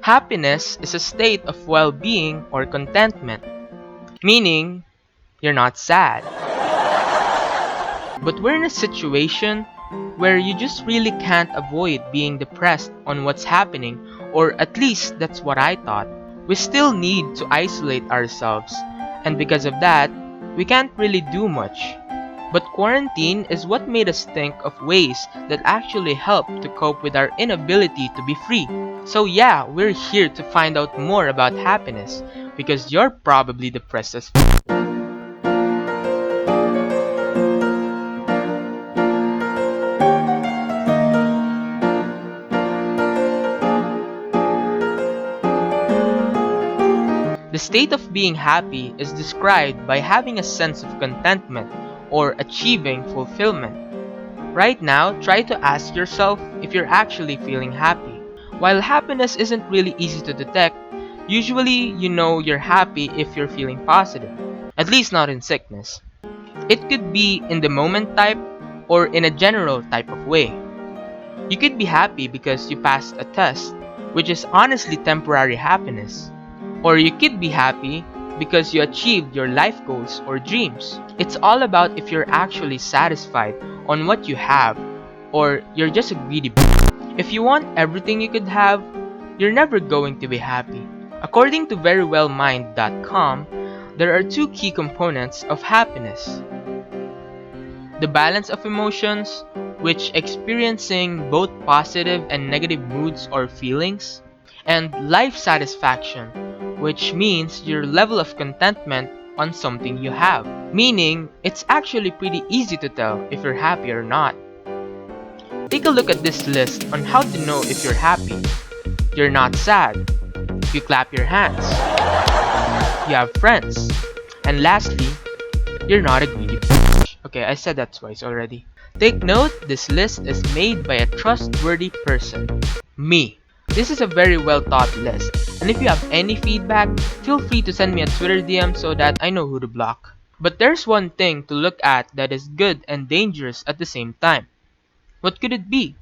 Happiness is a state of well-being or contentment, meaning you're not sad. But we're in a situation where you just really can't avoid being depressed on what's happening, or at least that's what I thought. We still need to isolate ourselves, and because of that, we can't really do much. But quarantine is what made us think of ways that actually help to cope with our inability to be free. So yeah, we're here to find out more about happiness, because you're probably depressed as The state of being happy is described by having a sense of contentment or achieving fulfillment. Right now, try to ask yourself if you're actually feeling happy. While happiness isn't really easy to detect, usually you know you're happy if you're feeling positive, at least not in sickness. It could be in the moment type or in a general type of way. You could be happy because you passed a test, which is honestly temporary happiness. Or you could be happy because you achieved your life goals or dreams. It's all about if you're actually satisfied on what you have, or you're just a greedy If you want everything you could have, you're never going to be happy. According to verywellmind.com, there are two key components of happiness: the balance of emotions, which experiencing both positive and negative moods or feelings, and life satisfaction, which means your level of contentment on something you have. Meaning, it's actually pretty easy to tell if you're happy or not. Take a look at this list on how to know if you're happy. You're not sad. You clap your hands. You have friends. And lastly, you're not a greedy bitch. Okay, I said that twice already. Take note, this list is made by a trustworthy person. Me. This is a very well thought list, and if you have any feedback, feel free to send me a Twitter DM so that I know who to block. But there's one thing to look at that is good and dangerous at the same time. What could it be?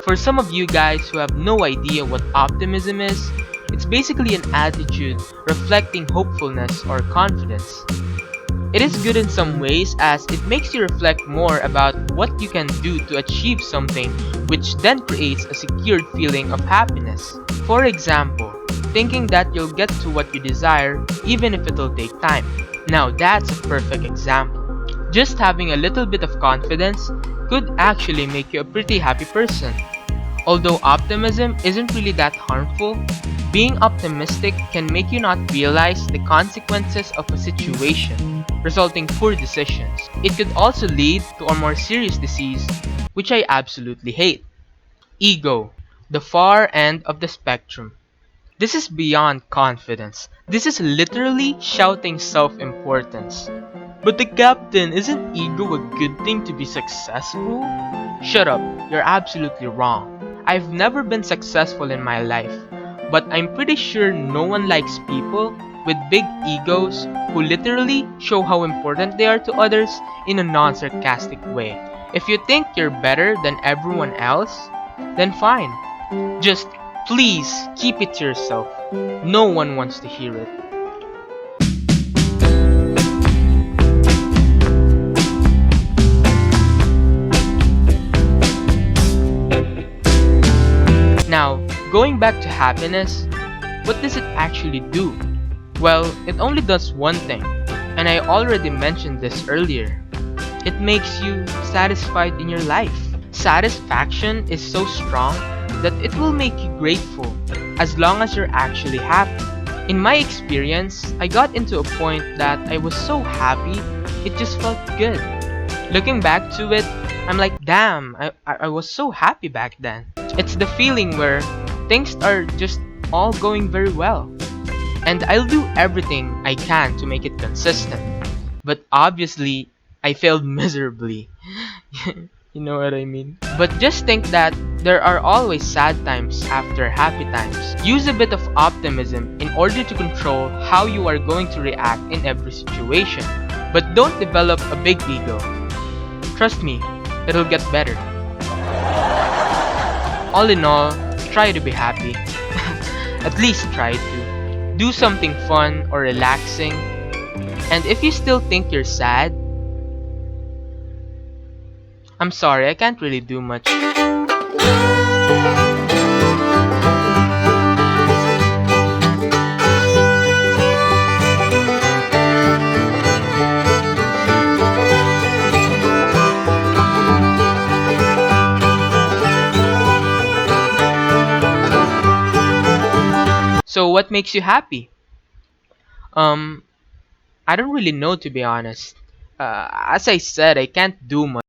For some of you guys who have no idea what optimism is, it's basically an attitude reflecting hopefulness or confidence. It is good in some ways as it makes you reflect more about what you can do to achieve something, which then creates a secured feeling of happiness. For example, thinking that you'll get to what you desire even if it'll take time. Now that's a perfect example. Just having a little bit of confidence could actually make you a pretty happy person. Although optimism isn't really that harmful, being optimistic can make you not realize the consequences of a situation, resulting poor decisions. It could also lead to a more serious disease, which I absolutely hate. Ego, the far end of the spectrum. This is beyond confidence. This is literally shouting self-importance. But the captain, isn't ego a good thing to be successful? Shut up, you're absolutely wrong. I've never been successful in my life, but I'm pretty sure no one likes people with big egos who literally show how important they are to others in a non-sarcastic way. If you think you're better than everyone else, then fine. Just please keep it to yourself. No one wants to hear it. Now, going back to happiness, what does it actually do? Well, it only does one thing, and I already mentioned this earlier. It makes you satisfied in your life. Satisfaction is so strong that it will make you grateful as long as you're actually happy. In my experience, I got into a point that I was so happy, it just felt good. Looking back to it, I'm like, damn, I was so happy back then. It's the feeling where things are just all going very well. And I'll do everything I can to make it consistent. But obviously, I failed miserably. You know what I mean? But just think that there are always sad times after happy times. Use a bit of optimism in order to control how you are going to react in every situation. But don't develop a big ego. Trust me, it'll get better. All in all, try to be happy. At least try to. Do something fun or relaxing. And if you still think you're sad, I'm sorry, I can't really do much. So what makes you happy? Um, I don't really know, to be honest. As I said, I can't do much.